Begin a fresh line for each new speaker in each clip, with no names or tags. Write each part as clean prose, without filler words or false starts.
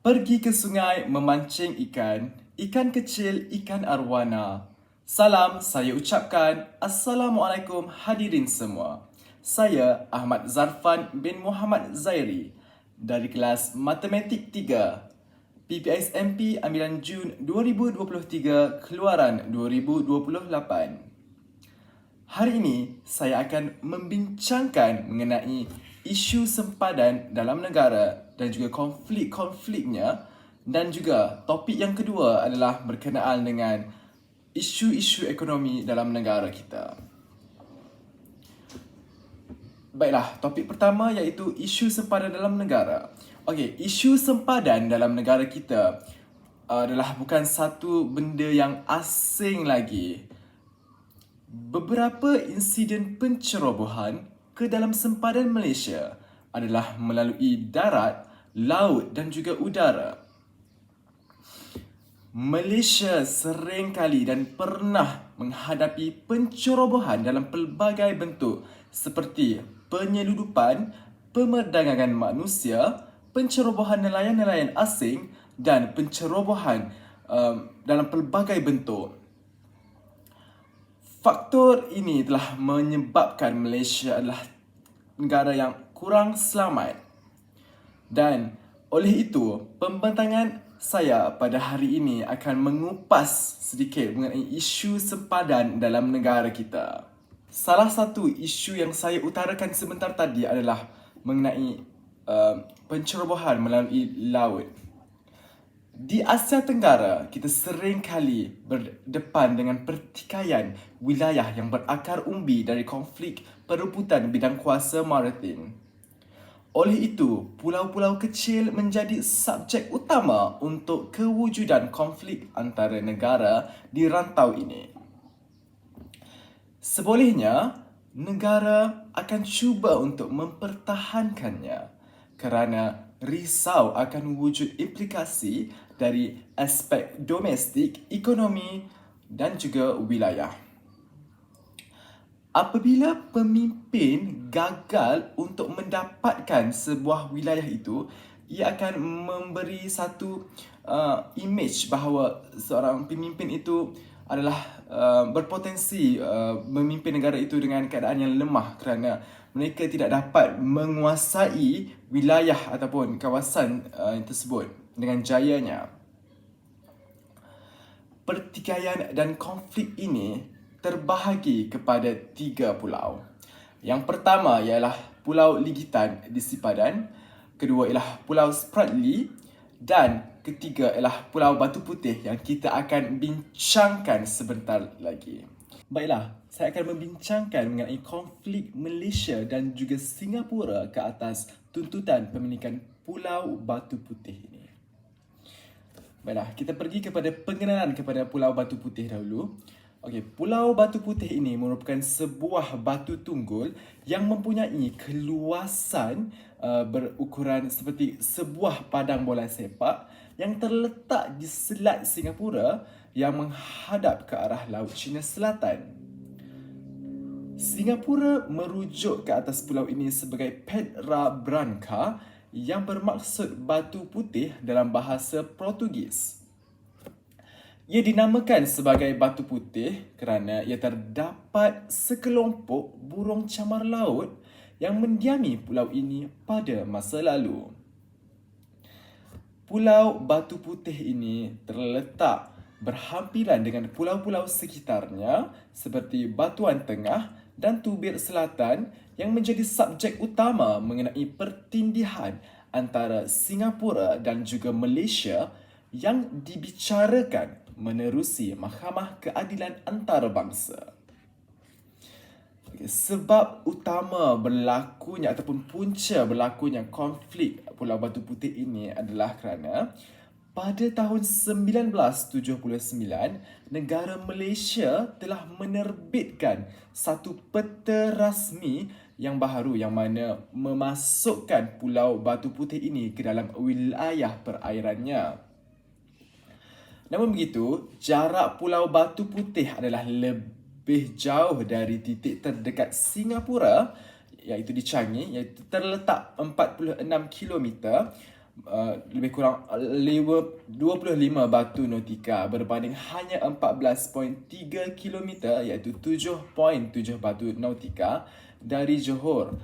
Pergi ke sungai memancing ikan, ikan kecil, ikan arwana. Salam saya ucapkan Assalamualaikum hadirin semua. Saya Ahmad Zarfan bin Muhammad Zairi dari kelas Matematik 3, PPSMP Ambilan Jun 2023 Keluaran 2028. Hari ini saya akan membincangkan mengenai isu sempadan dalam negara dan juga konflik-konfliknya, dan juga topik yang kedua adalah berkenaan dengan isu-isu ekonomi dalam negara kita. Baiklah, topik pertama iaitu isu sempadan dalam negara. Okey, isu sempadan dalam negara kita adalah bukan satu benda yang asing lagi. Beberapa insiden pencerobohan ke dalam sempadan Malaysia adalah melalui darat, laut dan juga udara. Malaysia sering kali dan pernah menghadapi pencerobohan dalam pelbagai bentuk seperti penyeludupan, pemerdagangan manusia, pencerobohan nelayan-nelayan asing dan pencerobohan dalam pelbagai bentuk. Faktor ini telah menyebabkan Malaysia adalah negara yang kurang selamat. Dan oleh itu, pembentangan saya pada hari ini akan mengupas sedikit mengenai isu sempadan dalam negara kita. Salah satu isu yang saya utarakan sebentar tadi adalah mengenai pencerobohan melalui laut. Di Asia Tenggara, kita sering kali berdepan dengan pertikaian wilayah yang berakar umbi dari konflik perebutan bidang kuasa maritim. Oleh itu, pulau-pulau kecil menjadi subjek utama untuk kewujudan konflik antara negara di rantau ini. Sebolehnya, negara akan cuba untuk mempertahankannya kerana risau akan wujud implikasi dari aspek domestik, ekonomi dan juga wilayah. Apabila pemimpin gagal untuk mendapatkan sebuah wilayah itu, ia akan memberi satu image bahawa seorang pemimpin itu adalah berpotensi memimpin negara itu dengan keadaan yang lemah kerana mereka tidak dapat menguasai wilayah ataupun kawasan tersebut dengan jayanya. Pertikaian dan konflik ini terbahagi kepada 3 pulau. Yang pertama ialah Pulau Ligitan di Sipadan, kedua ialah Pulau Spratly dan ketiga ialah Pulau Batu Putih yang kita akan bincangkan sebentar lagi. Baiklah, saya akan membincangkan mengenai konflik Malaysia dan juga Singapura ke atas tuntutan pemilikan Pulau Batu Putih ini. Baiklah, kita pergi kepada pengenalan kepada Pulau Batu Putih dahulu. Okey, Pulau Batu Putih ini merupakan sebuah batu tunggul yang mempunyai keluasan berukuran seperti sebuah padang bola sepak yang terletak di Selat Singapura yang menghadap ke arah Laut Cina Selatan. Singapura merujuk ke atas pulau ini sebagai Pedra Branca yang bermaksud batu putih dalam bahasa Portugis. Ia dinamakan sebagai Batu Putih kerana ia terdapat sekelompok burung camar laut yang mendiami pulau ini pada masa lalu. Pulau Batu Putih ini terletak berhampiran dengan pulau-pulau sekitarnya seperti Batuan Tengah dan Tubir Selatan yang menjadi subjek utama mengenai pertindihan antara Singapura dan juga Malaysia yang dibicarakan menerusi Mahkamah Keadilan Antarabangsa. Sebab utama berlakunya ataupun punca berlakunya konflik Pulau Batu Putih ini adalah kerana pada tahun 1979, negara Malaysia telah menerbitkan satu peta rasmi yang baharu yang mana memasukkan Pulau Batu Putih ini ke dalam wilayah perairannya. Namun begitu, jarak Pulau Batu Putih adalah lebih jauh dari titik terdekat Singapura, iaitu di Changi, iaitu terletak 46 km. lebih kurang 25 batu nautika berbanding hanya 14.3 km iaitu 7.7 batu nautika dari Johor.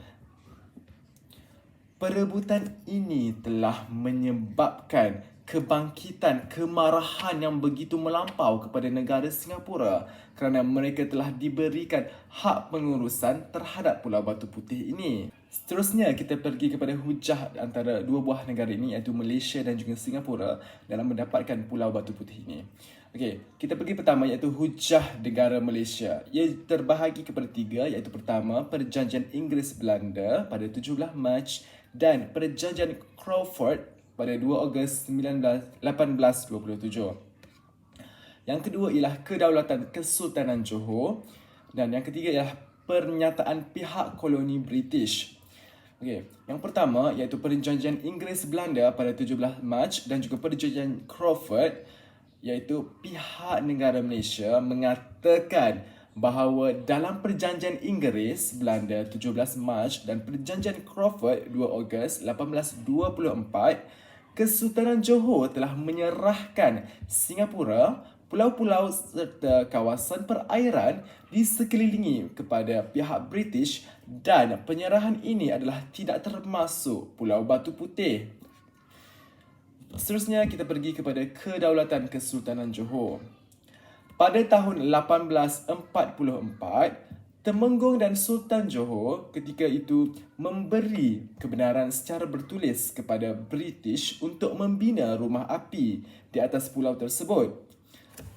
Perebutan ini telah menyebabkan kebangkitan kemarahan yang begitu melampau kepada negara Singapura kerana mereka telah diberikan hak pengurusan terhadap Pulau Batu Putih ini. Seterusnya, kita pergi kepada hujah antara dua buah negara ini iaitu Malaysia dan juga Singapura dalam mendapatkan Pulau Batu Putih ini. Okey, kita pergi pertama iaitu hujah negara Malaysia. Ia terbahagi kepada tiga iaitu pertama, Perjanjian Inggeris-Belanda pada 17 Mac dan Perjanjian Crawford pada 2 Ogos 1827. Yang kedua ialah Kedaulatan Kesultanan Johor dan yang ketiga ialah Pernyataan Pihak Koloni British. Okey, yang pertama iaitu Perjanjian Inggeris-Belanda pada 17 Mac dan juga Perjanjian Crawford iaitu pihak negara Malaysia mengatakan bahawa dalam Perjanjian Inggeris-Belanda 17 Mac dan Perjanjian Crawford 2 Ogos 1824, Kesultanan Johor telah menyerahkan Singapura, pulau-pulau serta kawasan perairan di sekelilingi kepada pihak British dan penyerahan ini adalah tidak termasuk Pulau Batu Putih. Seterusnya kita pergi kepada Kedaulatan Kesultanan Johor. Pada tahun 1844, Temenggung dan Sultan Johor ketika itu memberi kebenaran secara bertulis kepada British untuk membina rumah api di atas pulau tersebut.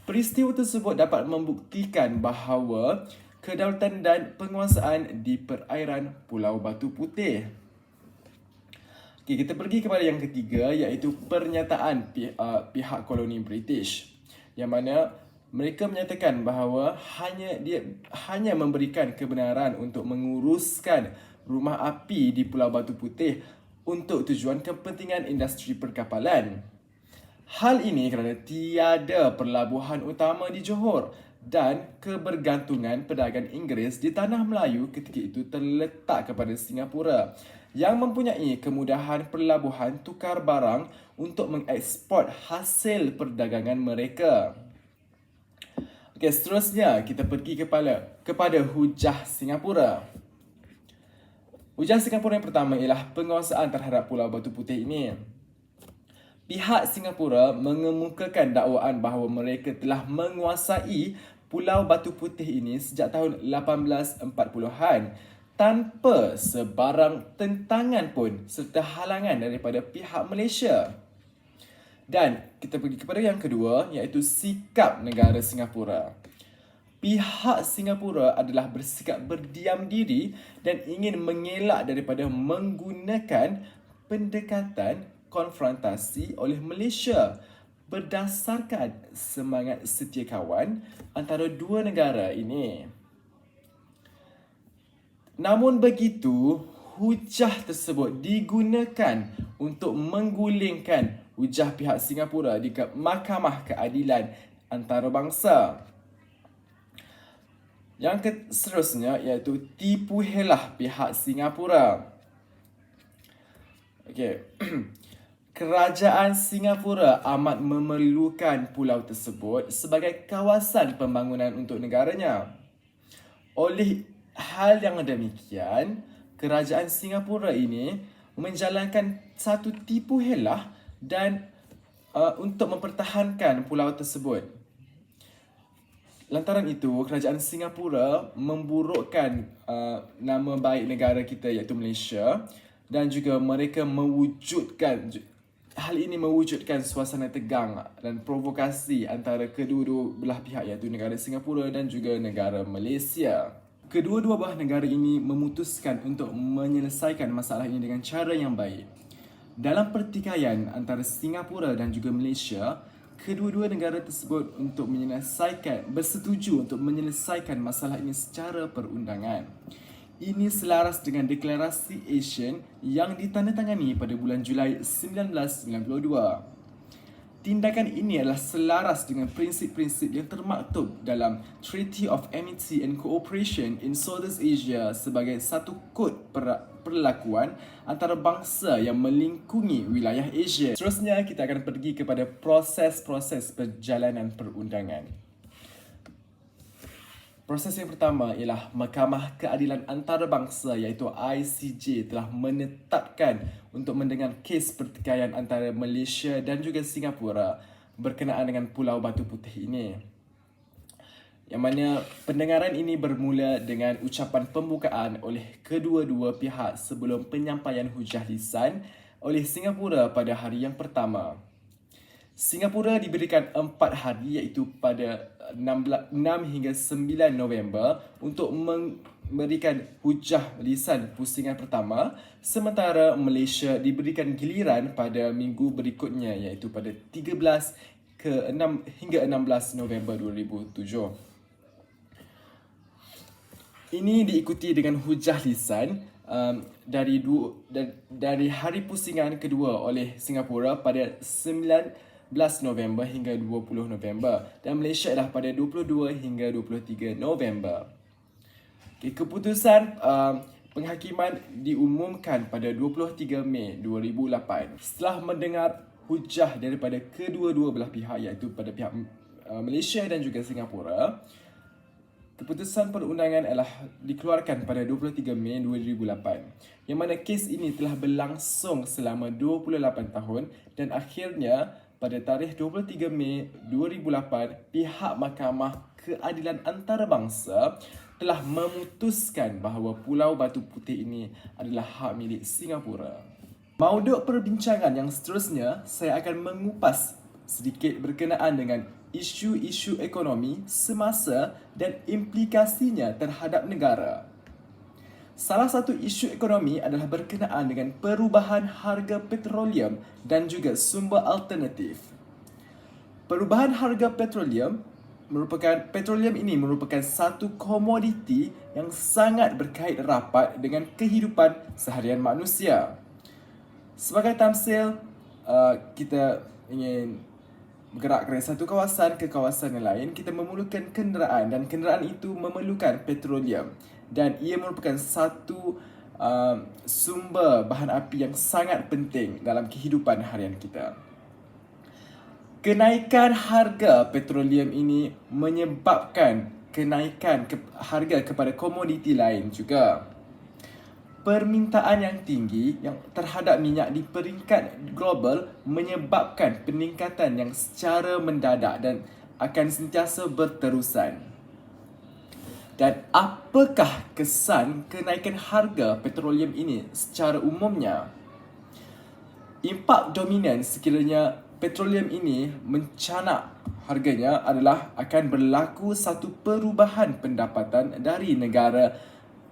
Peristiwa tersebut dapat membuktikan bahawa kedaulatan dan penguasaan di perairan Pulau Batu Putih. Okay, kita pergi kepada yang ketiga iaitu pernyataan pihak koloni British yang mana mereka menyatakan bahawa hanya memberikan kebenaran untuk menguruskan rumah api di Pulau Batu Putih untuk tujuan kepentingan industri perkapalan. Hal ini kerana tiada pelabuhan utama di Johor dan kebergantungan pedagang Inggeris di Tanah Melayu ketika itu terletak kepada Singapura yang mempunyai kemudahan pelabuhan tukar barang untuk mengeksport hasil perdagangan mereka. Okey, seterusnya kita pergi kepada hujah Singapura. Hujah Singapura yang pertama ialah penguasaan terhadap Pulau Batu Putih ini. Pihak Singapura mengemukakan dakwaan bahawa mereka telah menguasai Pulau Batu Putih ini sejak tahun 1840-an tanpa sebarang tentangan pun serta halangan daripada pihak Malaysia. Dan kita pergi kepada yang kedua iaitu sikap negara Singapura. Pihak Singapura adalah bersikap berdiam diri dan ingin mengelak daripada menggunakan pendekatan konfrontasi oleh Malaysia berdasarkan semangat setia kawan antara dua negara ini. Namun begitu, hujah tersebut digunakan untuk menggulingkan hujah pihak Singapura di Mahkamah Keadilan Antarabangsa. Yang seterusnya iaitu tipu helah pihak Singapura. Okey. Kerajaan Singapura amat memerlukan pulau tersebut sebagai kawasan pembangunan untuk negaranya. Oleh hal yang demikian, kerajaan Singapura ini menjalankan satu tipu helah dan untuk mempertahankan pulau tersebut. Lantaran itu, kerajaan Singapura memburukkan nama baik negara kita iaitu Malaysia dan juga mereka hal ini mewujudkan suasana tegang dan provokasi antara kedua-dua belah pihak iaitu negara Singapura dan juga negara Malaysia. Kedua-dua belah negara ini memutuskan untuk menyelesaikan masalah ini dengan cara yang baik. Dalam pertikaian antara Singapura dan juga Malaysia, kedua-dua negara tersebut bersetuju untuk menyelesaikan masalah ini secara perundangan. Ini selaras dengan Deklarasi ASEAN yang ditandatangani pada bulan Julai 1992. tindakan ini adalah selaras dengan prinsip-prinsip yang termaktub dalam Treaty of Amity and Cooperation in Southeast Asia sebagai satu kod perlakuan antarabangsa yang melingkungi wilayah Asia. Seterusnya, kita akan pergi kepada proses-proses perjalanan perundangan. Proses yang pertama ialah Mahkamah Keadilan Antarabangsa iaitu ICJ telah menetapkan untuk mendengar kes pertikaian antara Malaysia dan juga Singapura berkenaan dengan Pulau Batu Putih ini. Yang mana pendengaran ini bermula dengan ucapan pembukaan oleh kedua-dua pihak sebelum penyampaian hujah lisan oleh Singapura pada hari yang pertama. Singapura diberikan 4 hari iaitu pada 6 hingga 9 November untuk memberikan hujah lisan pusingan pertama, sementara Malaysia diberikan giliran pada minggu berikutnya iaitu pada 13 hingga 16 November 2007. Ini diikuti dengan hujah lisan dari hari pusingan kedua oleh Singapura pada 19 November hingga 20 November dan Malaysia adalah pada 22 hingga 23 November. Keputusan penghakiman diumumkan pada 23 Mei 2008 setelah mendengar hujah daripada kedua-dua belah pihak iaitu pada pihak Malaysia dan juga Singapura. Keputusan perundangan adalah dikeluarkan pada 23 Mei 2008 yang mana kes ini telah berlangsung selama 28 tahun dan akhirnya pada tarikh 23 Mei 2008 pihak Mahkamah Keadilan Antarabangsa telah memutuskan bahawa Pulau Batu Putih ini adalah hak milik Singapura. Mauduk perbincangan yang seterusnya, saya akan mengupas sedikit berkenaan dengan isu-isu ekonomi semasa dan implikasinya terhadap negara. Salah satu isu ekonomi adalah berkenaan dengan perubahan harga petroleum dan juga sumber alternatif. Perubahan harga petroleum ini merupakan satu komoditi yang sangat berkait rapat dengan kehidupan seharian manusia. Sebagai tamsil, kita ingin bergerak dari satu kawasan ke kawasan yang lain, kita memerlukan kenderaan dan kenderaan itu memerlukan petroleum dan ia merupakan satu sumber bahan api yang sangat penting dalam kehidupan harian kita. Kenaikan harga petroleum ini menyebabkan kenaikan harga kepada komoditi lain juga. Permintaan yang tinggi yang terhadap minyak di peringkat global menyebabkan peningkatan yang secara mendadak dan akan sentiasa berterusan. Dan apakah kesan kenaikan harga petroleum ini secara umumnya? Impak dominan sekiranya petroleum ini mencanak harganya adalah akan berlaku satu perubahan pendapatan dari negara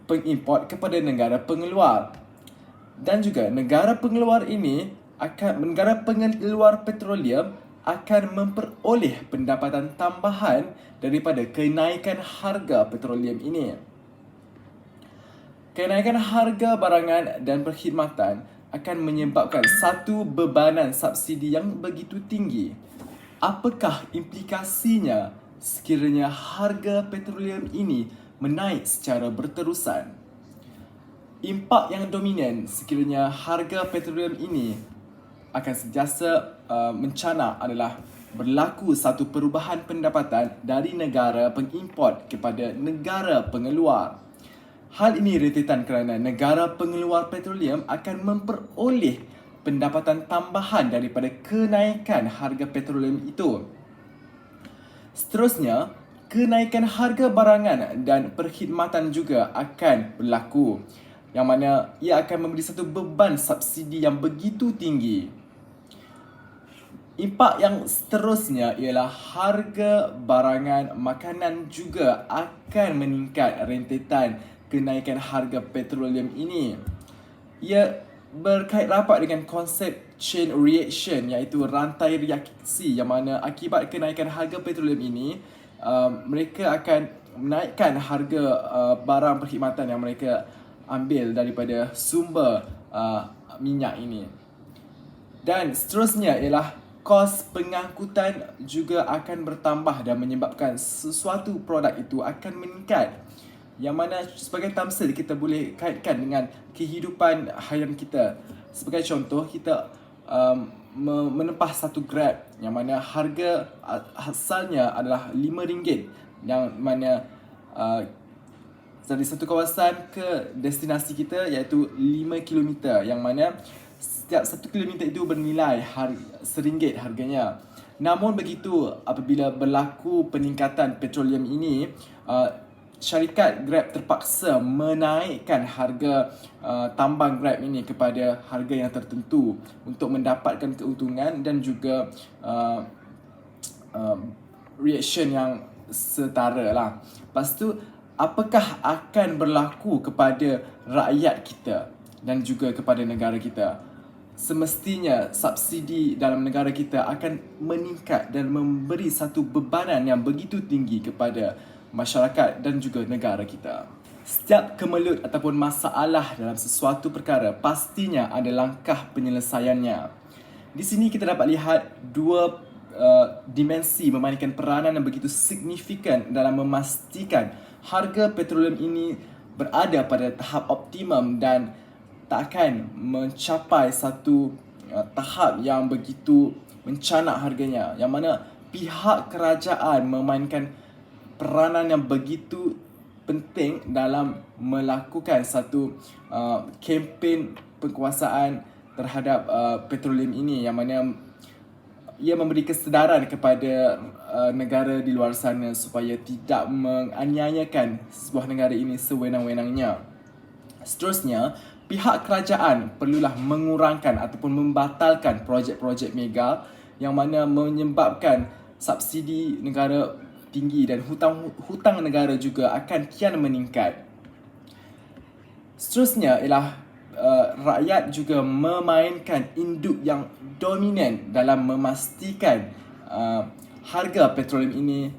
pengimport kepada negara pengeluar. Dan juga negara pengeluar petroleum akan memperoleh pendapatan tambahan daripada kenaikan harga petroleum ini. Kenaikan harga barangan dan perkhidmatan akan menyebabkan satu bebanan subsidi yang begitu tinggi. Apakah implikasinya sekiranya harga petroleum ini menaik secara berterusan? Impak yang dominan sekiranya harga petroleum ini akan sentiasa mencanak adalah berlaku satu perubahan pendapatan dari negara pengimport kepada negara pengeluar. Hal ini rentetan kerana negara pengeluar petroleum akan memperoleh pendapatan tambahan daripada kenaikan harga petroleum itu. Seterusnya, kenaikan harga barangan dan perkhidmatan juga akan berlaku, yang mana ia akan memberi satu beban subsidi yang begitu tinggi. Impak yang seterusnya ialah harga barangan makanan juga akan meningkat rentetan kenaikan harga petroleum ini. Ia berkait rapat dengan konsep chain reaction iaitu rantai reaksi yang mana akibat kenaikan harga petroleum ini mereka akan menaikkan harga barang perkhidmatan yang mereka ambil daripada sumber minyak ini. Dan seterusnya ialah kos pengangkutan juga akan bertambah dan menyebabkan sesuatu produk itu akan meningkat. Yang mana sebagai tamsil kita boleh kaitkan dengan kehidupan harian kita. Sebagai contoh, kita menempah satu Grab yang mana harga asalnya adalah RM5, yang mana dari satu kawasan ke destinasi kita iaitu 5 km, yang mana setiap 1 km itu bernilai RM1 harganya. Namun begitu, apabila berlaku peningkatan petroleum ini, syarikat Grab terpaksa menaikkan harga tambang Grab ini kepada harga yang tertentu untuk mendapatkan keuntungan dan juga reaction yang setara lah. Lepas tu, apakah akan berlaku kepada rakyat kita dan juga kepada negara kita? Semestinya subsidi dalam negara kita akan meningkat dan memberi satu bebanan yang begitu tinggi kepada masyarakat dan juga negara kita. Setiap kemelut ataupun masalah dalam sesuatu perkara pastinya ada langkah penyelesaiannya. Di sini kita dapat lihat dua dimensi memainkan peranan yang begitu signifikan dalam memastikan harga petroleum ini berada pada tahap optimum dan tak akan mencapai satu tahap yang begitu mencanak harganya, yang mana pihak kerajaan memainkan peranan yang begitu penting dalam melakukan satu kempen penguasaan terhadap petroleum ini, yang mana ia memberi kesedaran kepada negara di luar sana supaya tidak menganiayakan sebuah negara ini sewenang-wenangnya. Seterusnya, pihak kerajaan perlulah mengurangkan ataupun membatalkan projek-projek mega yang mana menyebabkan subsidi negara tinggi dan hutang negara juga akan kian meningkat. Seterusnya ialah rakyat juga memainkan induk yang dominan dalam memastikan harga petroleum ini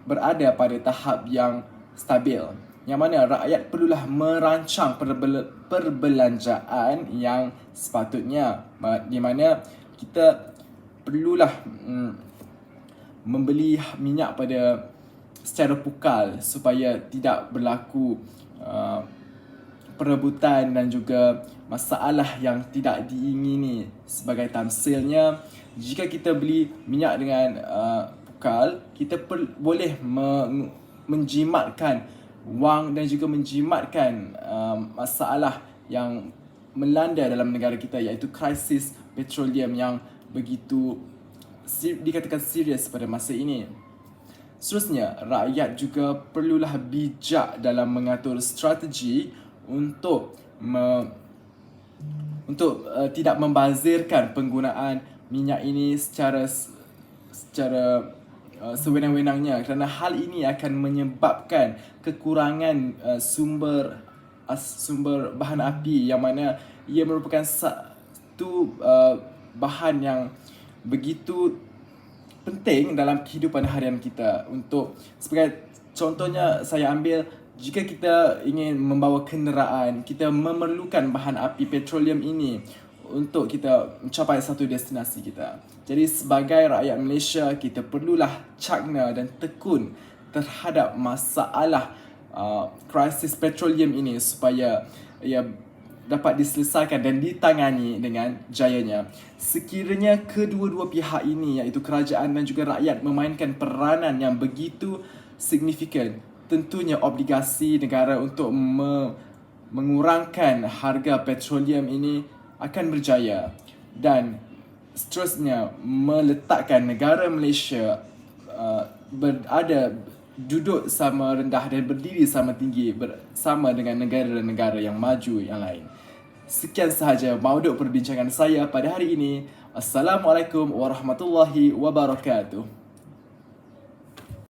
berada pada tahap yang stabil, yang mana rakyat perlulah merancang perbelanjaan yang sepatutnya, di mana kita perlulah membeli minyak pada secara pukal supaya tidak berlaku perebutan dan juga masalah yang tidak diingini. Sebagai tamsilnya, jika kita beli minyak dengan pukal, kita boleh menjimatkan wang dan juga menjimatkan masalah yang melanda dalam negara kita, iaitu krisis petroleum yang begitu dikatakan serius pada masa ini. Seterusnya, rakyat juga perlulah bijak dalam mengatur strategi untuk tidak membazirkan penggunaan minyak ini secara sewenang-wenangnya, kerana hal ini akan menyebabkan kekurangan sumber bahan api, yang mana ia merupakan satu bahan yang begitu penting dalam kehidupan harian kita. Untuk sebagai contohnya, saya ambil, jika kita ingin membawa kenderaan, kita memerlukan bahan api petroleum ini untuk kita mencapai satu destinasi kita. Jadi sebagai rakyat Malaysia, kita perlulah cakna dan tekun terhadap masalah krisis petroleum ini supaya ia dapat diselesaikan dan ditangani dengan jayanya. Sekiranya kedua-dua pihak ini, iaitu kerajaan dan juga rakyat, memainkan peranan yang begitu signifikan, tentunya obligasi negara untuk mengurangkan harga petroleum ini akan berjaya, dan seterusnya meletakkan negara Malaysia duduk sama rendah dan berdiri sama tinggi bersama dengan negara-negara yang maju yang lain. Sekian sahaja mauduk perbincangan saya pada hari ini. Assalamualaikum warahmatullahi wabarakatuh.